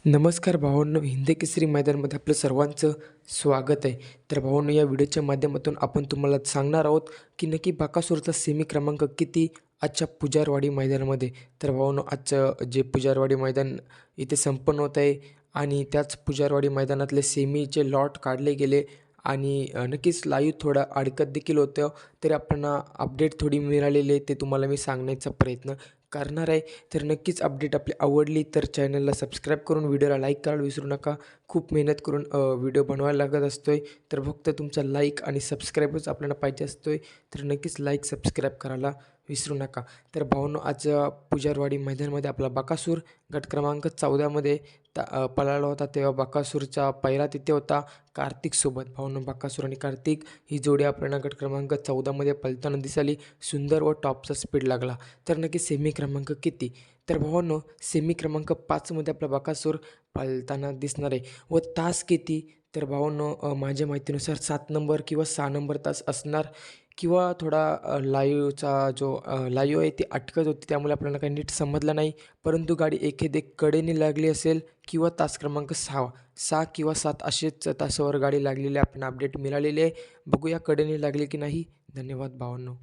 नमस्कार भावांनो, हिंद केसरी मैदानमध्ये आपलं सर्वांचं स्वागत आहे. तर भावांनो, या व्हिडिओच्या माध्यमातून आपण तुम्हाला सांगणार आहोत की नक्की बकासूरचा सेमी क्रमांक किती आजच्या पुजारवाडी मैदानामध्ये. तर भावांनो, आजचं जे पुजारवाडी मैदान इथे संपन्न होत आहे आणि त्याच पुजारवाडी मैदानातले सेमीचे लॉट काढले गेले आणि नक्कीच लाईव्ह थोडं अडकत देखील होतं. तरी आपल्याला अपडेट थोडी मिळालेली आहे, ते तुम्हाला मी सांगण्याचा प्रयत्न करणार आहे. तर नक्कीच अपडेट आपली आवडली तर चॅनलला सबस्क्राईब करून व्हिडिओला लाईक करायला विसरू नका. खूप मेहनत करून व्हिडिओ बनवायला लागत असतो आहे, तर फक्त तुमचा लाईक आणि सबस्क्राईबच आपल्याला पाहिजे असतो आहे. तर नक्कीच लाईक सबस्क्राईब करायला विसरू नका. तर भावांनो, आज पुजारवाडी मैदानामध्ये आपला बकासूर गट क्रमांक 14मध्ये पळाला होता. तेव्हा बकासूरचा पहिला तिथे होता कार्तिकसोबत. भावांनो, बकासूर आणि कार्तिक ही जोडी आपल्याला गट क्रमांक 14मध्ये पळताना दिसाली. सुंदर व टॉपचा स्पीड लागला. तर नक्की सेमी क्रमांक किती? तर भावांनो, सेमी क्रमांक 5मध्ये आपला बकासूर पळताना दिसणार आहे. व तास किती? तर भावांनो, माझ्या माहितीनुसार 7 नंबर किंवा 6 नंबर तास असणार किंवा थोडा लाईव्हचा जो लाईव्ह आहे ती अटकत होती, त्यामुळे आपल्याला काही नीट समजलं नाही. परंतु गाडी एखेदे कडेने लागली असेल किंवा तास क्रमांक 6 किंवा 7 असेच तासावर गाडी लागलेली आपण अपडेट मिळालेली आहे. बघूया कडेने लागली की नाही. धन्यवाद भावांनो.